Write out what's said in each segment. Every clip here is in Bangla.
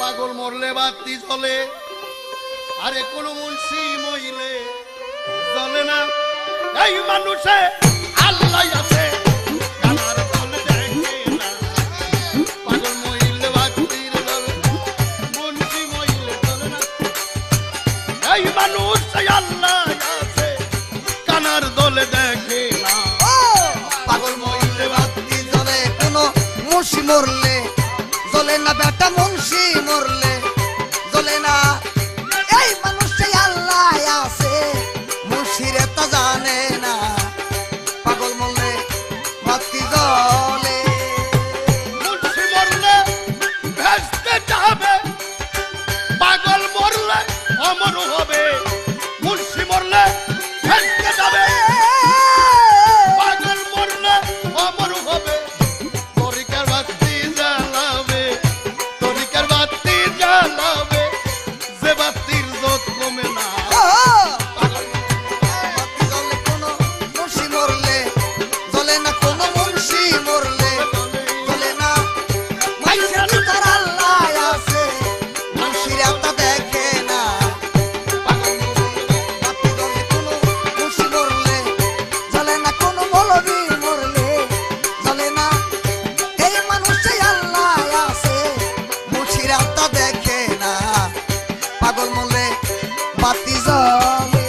পাগল মরলে বাতি জ্বলে, আরে কোন মুন্সি মইলে জ্বলে না। এই মানুষে আল্লাহ আছে, কানার দল দেখে না। পাগল মইলে বাতির জ্বলে, মুন্সি মইলে জ্বলে না। এই মানুষে আল্লাহ আছে, কানার দল দেখে না। পাগল মরলে বাতি জ্বলে, কোনো মুন্সি মরলে জ্বলে না। বেটা মুন্সি মরলে জ্বলে না। এই মানুষটাই আল্লাহ আছে, মুন্সিরে তা জানে না। পাগল মরলে বাতি জ্বলে, মুন্সি মরলে ভেস্তে যাবে, পাগল মরলে অমর হবে। মুন্সি মরলে ভেস্তে যাবে, পাগল মরলে অমর হবে। তরিকার বাতি জ্বালাবে, তরিকার বাতি জ্বালাবে, যে বাতির জোত কমে না। বাতি জ্বলে, কোনো মুন্সি মরলে জ্বলে না। কোনো মুন্সি মরলে জ্বলে না। মানুষের ভিতর আল্লাহ আছে, মুন্সিরা তা দেখে না। পাগল মরলে বাতি জ্বলে, কোনো মুন্সি মরলে জ্বলে না। কোনো মৌলবি মরলে জ্বলে না। এই মানুষটাই আল্লাহ আছে, মুন্সিরা তা দেখে না। পাগল মরলে বাতি জ্বলে।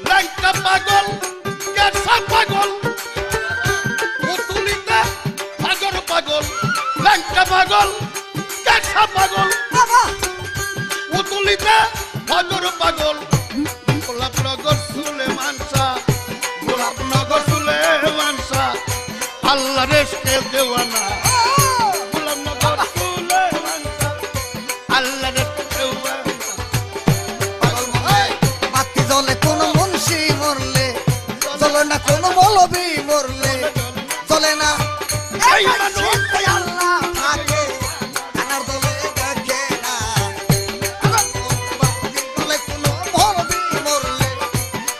ল্যাংটা পাগল, কেঁচা পাগল, পুতুলিতে পাগল পাগল। ল্যাংটা পাগল, কেঁচা পাগল, বাবা পুতুলিতে পাগল পাগল। গোলাপ নগর সুলে মানসা, গোলাপ নগর সুলে মানসা, আল্লাহ রেস্কে দেওয়ানা। গোলাপ নগর সুলে মানসা, আল্লাহ রেস্কে দেওয়ানা। পাগল মরলে বাতি জ্বলে, কোনো মুন্সি মরলে জ্বলে না। কোনো মৌলবি মরলে জ্বলে না। এই মানুষটাই আল্লাহ থাকে, কানার দলে দেখে না। বাতি জ্বলে, কোনো মৌলবি মরলে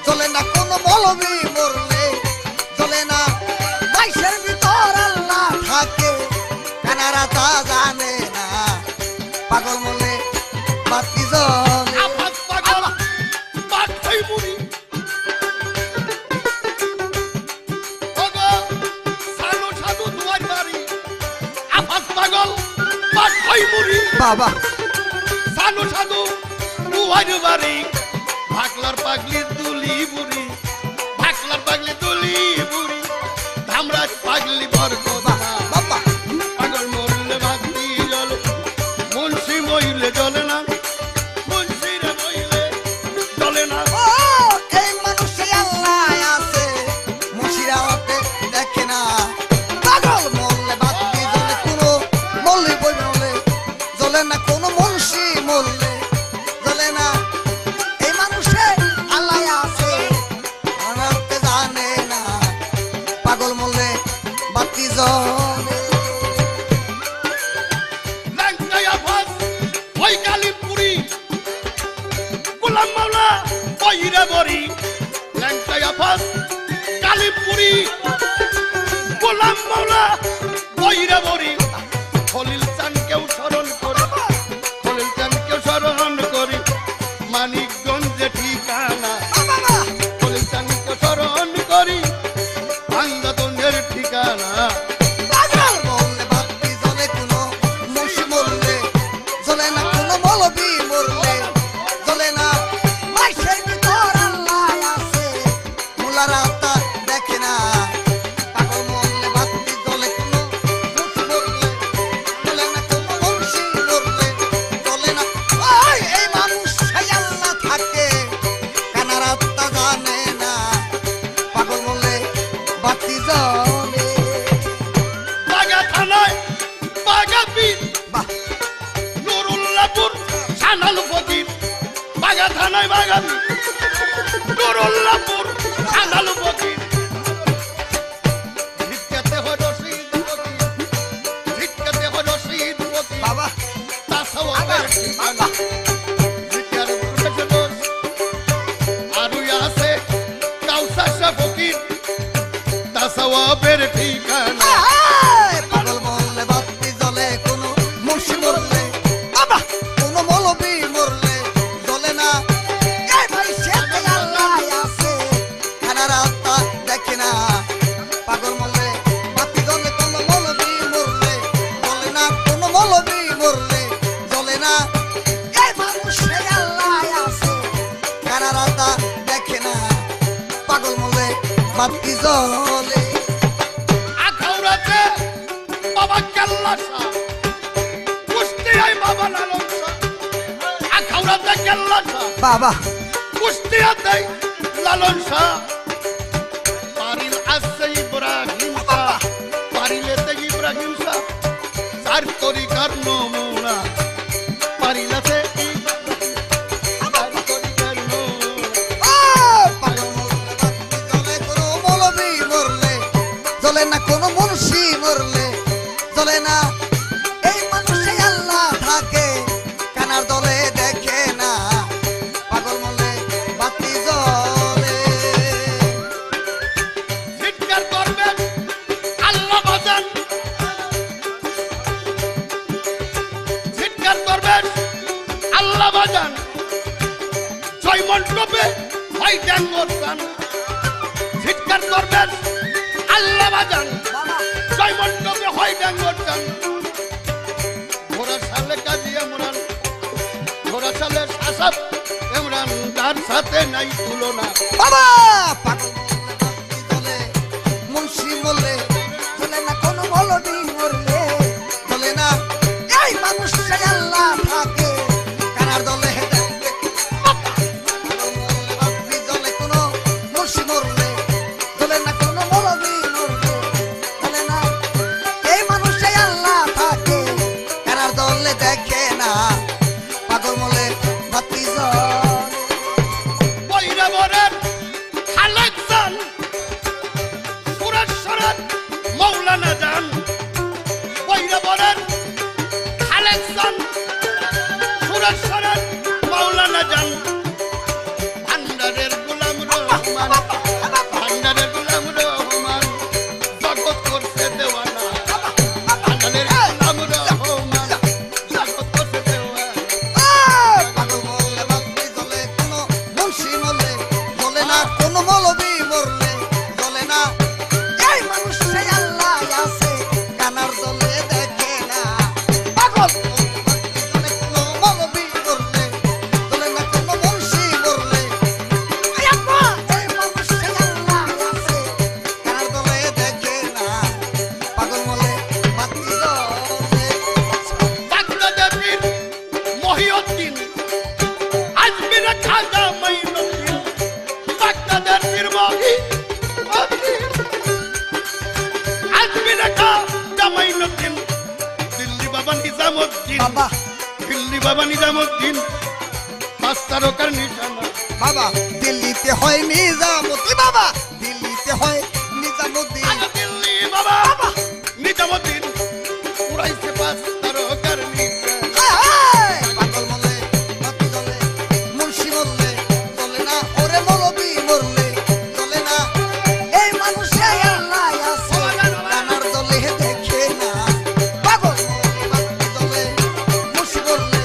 জ্বলে না। কোনো মৌলবি মরলে জ্বলে না। বাইশের ভিতর আল্লাহ থাকে, কানারা তা জানে না। পাগল মরলে বাতি জ্বলে। আফাত পাগল, পাঠাই মুড়ি। ওগো, সানু সাধু দুয়ার বাড়ি। আফাত পাগল, পাঠাই মুড়ি। বাবা সানু সাধু দুয়ার বাড়ি। ভাকলার পাগলি দুলি বুড়ি, ভাকলার পাগলি দুলি বুড়ি। ধামরাজ পাগলি বরকতা। বাবা পাগল মরলে বাতি জ্বলে, মুন্সি মইলে জ্বলে না। মুন্সিরে মইলে জ্বলে না। ও এই মানুষে আল্লাহ আছে, মুন্সিরা ওকে দেখে না। পাগল মরলে বাতি জ্বলে, কোনো মল্লি বই মরলে জ্বলে না। কোনো মুন্সি মরলে জ্বলে না। এই মানুষে আল্লাহ আছে, ওকে জানে না। পাগল মরলে বাতি জ্বলে। ল্যাংটাই আফাস, ওই কালীপুরি। গোলাম মাওলা, বইরে বরি। ল্যাংটাই আফাস, কালীপুরি। গোলাম মাওলা, বইরে বরি। খলিল চানকেও স্মরণ করি, খলিল চানকেও স্মরণ করি। মানিকগঞ্জে ঠিকানা, বাবা খলিল চানকে স্মরণ করি। ভাঙ্গাতনের ঠিকানা। পাগল মরলে বাতি জ্বলে, কোনো মুন্সি মরলে জ্বলে না। কোনো মৌলবি মরলে জ্বলে না। মাইশের ভিতর আল্লাহ আছে, মুলারা তা দেখে না। পাগল মরলে বাতি জ্বলে, কোনো মুন্সি মরলে জ্বলে না। কোনো মুন্সি মরলে জ্বলে না। ওই এই মানুষ সেই আল্লাহ থাকে, কানারা তা জানে না। পাগল মরলে বাতি জ্বলে। বাগা থানায় বাগা পীর, বাহ নুরুল্লাহপুর সানাল ফকির। বাগা থানায় বাগা পীর, নুরুল্লাহপুর সানাল ফকির। ভিক্ষাতে হয় রশিদ ফকির, ভিক্ষাতে হয় রশিদ ফকির। বাবা তাসাওয়াবের ঠিকানা। ভিক্ষার প্রবেশে দোষ, আরুই আছে কাউসার শাহ ফকির। তাসাওয়াবের ঠিকানা। পাগল মরলে বাতি জ্বলে, কোনো মুন্সি মরলে বাতি জ্বলে আখাউড়াতে বাবা কেল্লা শাহ, কুষ্টিয়ায় বাবা লালন শাহ। আখাউড়াতে কেল্লা শাহ, বাবা কুষ্টিয়াতে লালন শাহ। পারিল আছে ইব্রাহিম শাহ, পারিলেতে ইব্রাহিম শাহ। চার তরিকার নমুনা পারিলাতে জ্বলে না কোনো মুন্সি মরলে, জ্বলে না এই মানুষে আল্লাহ থাকে কানার দলে দেখে না পাগল মলে বাতি জ্বলে। চিৎকার করবেন আল্লাহ বাজান, চিৎকার করবেন আল্লাহ বাজান। জয় মণ্ডপে হয় ডাঙ্গর গান, চিৎকার করবেন আল্লাহ বাজান। জয় মণ্ডপে হয় ডাঙ্গর গান। ঘোড়া সালে কাজী ইমরান, ঘোড়া সালে শাসক ইমরান, তার সাথে নাই তুলনা। বাবা পাগল মলে বাতি জ্বলে, মুন্সি মরলে জ্বলে না কোনো মৌলবি মরলে, জ্বলে না এই মানুষে আল্লাহ থাকে কানার দলে দেখে। পাগল মলে বাতি জ্বলে কোনো মুন্সি মরলে, জ্বলে না কোনো মৌলবি মরলে, জ্বলে না এই মানুষে আল্লাহ থাকে কানার দলে দেখে না পাগল মলে বাতি জ্বলে। বৈরাবরের খালেক জান, সুরেশ্বরের মৌলানা জান। বৈরাবরের খালেক জান, সুরেশ্বরের মৌলানা জান। ভান্ডারের গোলাম রহমান, ভান্ডারের গোলাম রহমান, জগৎ করছে দেওয়ানা। ভান্ডারের গোলাম রহমান, জগৎ করছে দেওয়ানা। পাগল মরলে বাতি জ্বলে কোনো মুন্সি মরলে, জ্বলে না কোনো মৌলবি মরলে, জ্বলে না এই মানুষে আল্লাহ আছে কানার দলে দেখে না। পাগল মরলে বাতি জ্বলে কোনো মৌলবি মরলে, জ্বলে না কোনো মুন্সি মরলে, এই আম্মা এই মানুষে আল্লাহ আছে কানার দলে দেখে না। পাগল মরলে বাতি জ্বলে। বাগদাদের মহিউদ্দিন, আজমিরে খাজা মাইনুদ্দিন। বাগদাদের মহিউদ্দিন, আজমিরে খাজা মাইনুদ্দিন। দিল্লি বাবা নিজামুদ্দিন, বাবা দিল্লি বাবা নিজামুদ্দিন, পাঁচ তারকার নিশানা। বাবা দিল্লিতে হয় নিজামুদ্দিন, বাবা দিল্লিতে হয় নিজামুদ্দিন। আগে দিল্লি বাবা নিজামুদ্দিন, উড়াইছে পাঁচ তারকার নিশানা। পাগল মলে বাতি জ্বলে, মুন্সি মরলে জ্বলে না ওরে মৌলবি মরলে, জ্বলে না এই মানুষে আল্লাহ আছে কানার দলে দেখে না। পাগল মলে বাতি জ্বলে, মুন্সি মরলে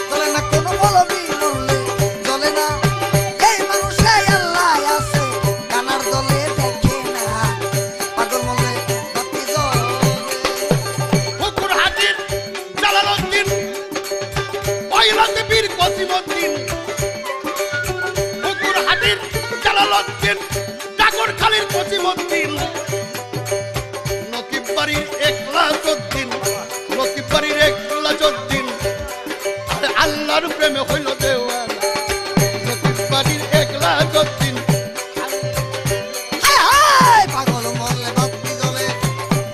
জ্বলে না কোনো মৌলবি মরলে, জ্বলে না এই মানুষে আল্লাহ আছে কানার দলে দেখে না। পাগল মলে বাতি জ্বলে। হুকুর হাজির জালালউদ্দিন, পয়লাতে বীর কসিমউদ্দিন। হুকুর হাজির জালালউদ্দিন, টাগরখালীর কসিমউদ্দিন। নকিব বাড়ির একলাসউদ্দিন, নকিব বাড়ির একলাসউদ্দিন। আরে আল্লাহর প্রেমে হইল দেওয়ানা। নকিব বাড়ির একলাসউদ্দিন। পাগল মরলে বাতি জ্বলে,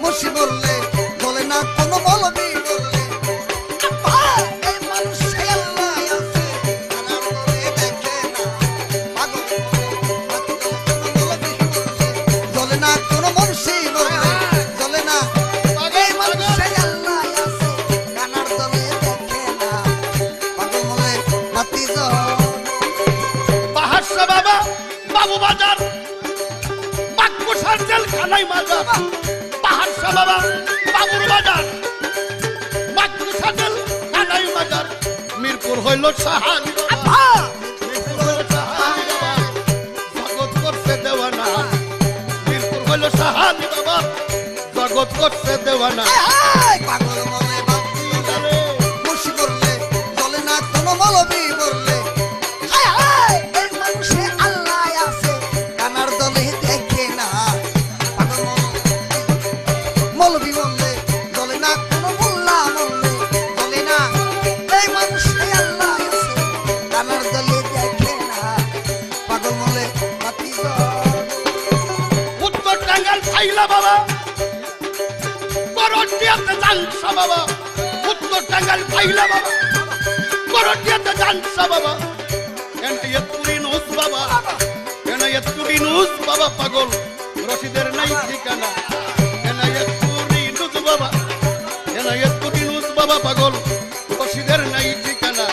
মুন্সি মরলে জ্বলে না কোনো মৌলবি মরলে, এই মানুষে আল্লাহ আছে কানার দলে দেখে না। পাগল মরলে বাতি জ্বলে, কোনো মৌলবি মরলে জ্বলে না কোনো মুন্সি মরলে, জ্বলে না এই মানুষে আল্লাহ আছে কানার দলে দেখে না। পাগল মরলে বাতি জ্বলে। বাহাসা বাবা বাবু বাজার, বাক্কুসার জেলখানায় মাজার। বাহাসা বাবা বাবুর বাজার, বাক্কুসার জেলখানায় মাজার। মিরপুর হইল সাহালি বাবা, মিরপুর হইল সাহালি বাবা, জগৎ করছে দেওয়ানা। মিরপুর হইল সাহালি বাবা, জগৎ করছে দেওয়ানা। পাগল মলে বাতি জ্বলে, মুন্সি মরলে জ্বলে না কোনো মৌলবি মরলে, এই মানুষে আল্লাহ আছে কানার দলে দেখে না। জানসা বাবা উত্তর টাঙ্গাইল পাইলা বাবা করটিয়াতে জানসা বাবা এনায়েত পুরিনুস বাবা এনায়েত পুরিনুস বাবা পাগল রশিদের নাই ঠিকানা এনায়েত পুরিনুস বাবা এনায়েত পুরিনুস বাবা পাগল রশিদের নাই ঠিকানা